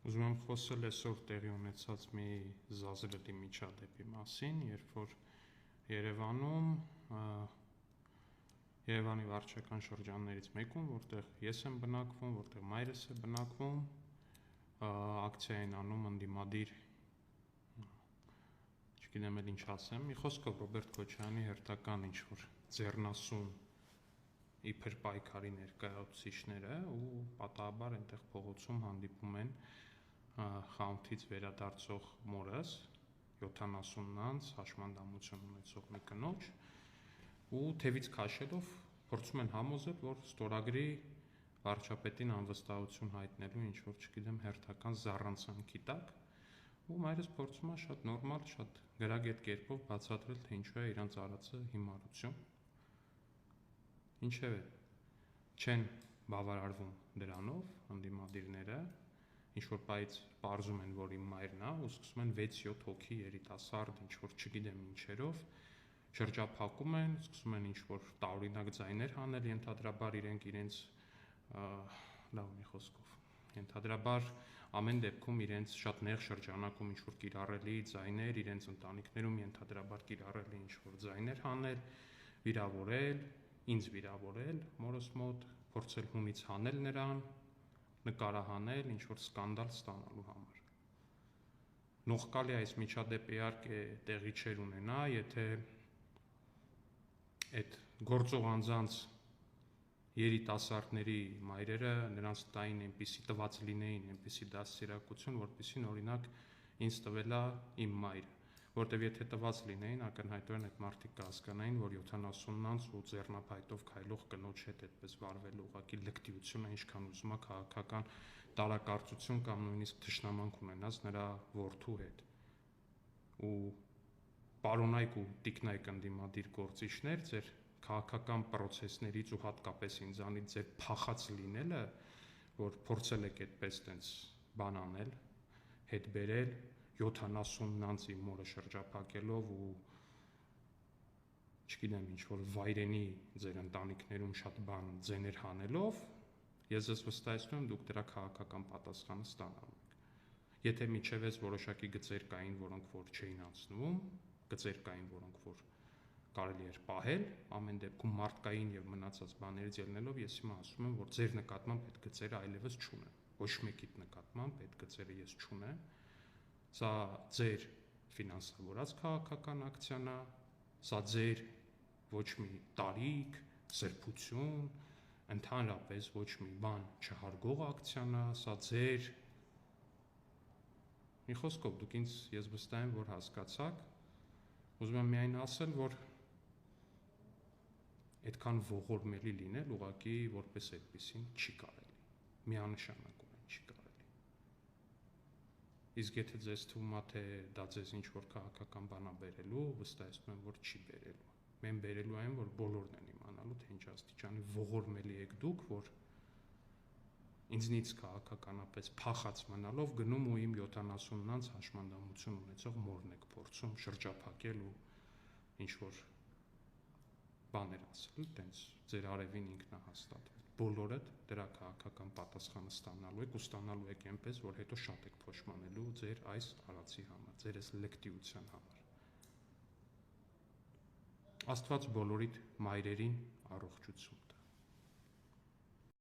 Ուզում եմ խոսել այսօր տեղի ունեցած մի զազրելի միջադեպի մասին, երբ որ Երևանի վարչական շրջաններից մեկում, որտեղ ես եմ բնակվում, որտեղ մայրս է բնակվում, ակցիա են անում ընդդիմադիր, չգիտեմ էլ ինչ ասեմ, մի խոսքով Ռոբերտ Քոչարյանի հերթական ինչ-որ ձեռնասուն իբր պայքարի ներկայացուցիչները ու պատահաբար այնտեղ փողոցում հանդիպում են խանութից վերադարձող մորս 70-անց հաշմանդամություն ունեցող մի կնոջ ու թևից քաշելով փորձում են համոզել, որ ստորագրի վարչապետին անվստահություն հայտնելու ինչ-որ, չգիտեմ, հերթական զառանցանքի տակ ու մայրս փորձում է շատ նորմալ, շատ գրագետ կերպով բացատրել, թե ինչու է իրանց արածը հիմարություն։ Ինչևէ, չեն բավարարվում դրանով ընդդիմադիրները, ինչ-որ պայից պարզում են, որ իմ մայրն է ու սկսում են 6-7 հոգի երիտասարդ, ինչ-որ չգիտեմ ինչերով, շրջափակում են, սկսում են ինչ-որ տարօրինակ ձայներ հանել, ենթադրաբար իրենց լավ մի խոսքով, ենթադրաբար ամեն դեպքում իրենց շատ նեղ շրջանակում ինչ-որ կիրառելի ձայներ, իրենց ընտանիքներում ենթադրաբար կիրառելի ինչ-որ ձայներ հանել, վիրավորել, ինձ վիրավորել, մորս մոտ, փորձել հունից հանել նրան, նկարահանել, ինչ-որ սկանդալ ստանալու համար։ Նողկալի այս միջադեպը իհարկե տեղի չէր ունենա, եթե այդ գործող անձանց երիտասարդների մայրերը նրանց տային այնպիսի տված լինեին, այնպիսի դաստիարակություն, որպեսզի օրինակ ինձ տվել է իմ մայրը, որտեվ եթե տված լինեին, ակնհայտորեն այդ մարդիկ կհասկանային, որ 70-անց ու ձեռնափայտով քայլող կնոջ հետ այդպես վարվելու ուղղակի լկտիությունը ինչքան ուզում է քաղաքական տարակարծություն կամ նույնիսկ թշնամանք ունենաց նրա որդու հետ։ Ու պարոնայք ու տիկնայք ընդդիմադիր գործիչներ, ձեր քաղաքական պրոցեսներից ու հատկապես ինձանից ձեր փախած լինելը, որ փորձել եք այդպես տենց բան անել, հետ բերել 70-անց իմ մորը շրջափակելով ու չգիտեմ ինչ-որ վայրենի ձեր ընտանիքներում շատ բան ձեներ հանելով, ես ձեզ վստահեցնում եմ, դուք դրա քաղաքական պատասխանը ստանալու եք։ Եթե միջև այս որոշակի գծեր կային, որոնք որ չէին անցնում, գծեր կային, որոնք որ կարելի էր պահել, ամեն դեպքում մարդկային եւ մնացած բաներից ելնելով ես հիմա ասում եմ, որ ձեր նկատմամբ այդ գծերը այլևս չունեն։ Ոչ մեկիդ նկատմամբ այդ գծերը ես չունեմ։ Սա ձեր ֆինանսավորած քաղաքական ակցիան է, սա ձեր ոչ մի տարիք, սրբություն, ընդհանրապես ոչ մի բան չհարգող ակցիան է, սա ձեր մի խոսքով դուք ինձ ես վստահ եմ, որ հասկացաք, ուզում եմ միայն ասել, որ այդքան ողորմելի լինել ուղղակի որպես այդպեսին չի կարելի, միանշանակորեն չի կարելի։ Իսկ եթե ձեզ թվում է, թե դա ձեզ ինչ-որ քաղաքական բան է բերելու, վստահեցնում եմ, որ չի բերելու։ Մեն բերելու այն, որ բոլորն են իմանալու, թե ինչ աստիճանի ողորմելի եք դուք, որ ինձնից քաղաքականապես փախած մնալով գնում ու իմ 70-անց հաշմանդամություն ունեցող մորն եք փորձում շրջափակել ու ինչ-որ բաներ ասել, տենց ձեր արևին ինքնահաստատվել։ Բոլորդ դրա քաղաքական պատասխանը ստանալու եք ու ստանալու եք այնպես, որ հետո շատ եք փոշմանելու ձեր այս արածի համար, ձեր այս լկտիության համար։ Աստված բոլորիդ մայրերին առողջություն։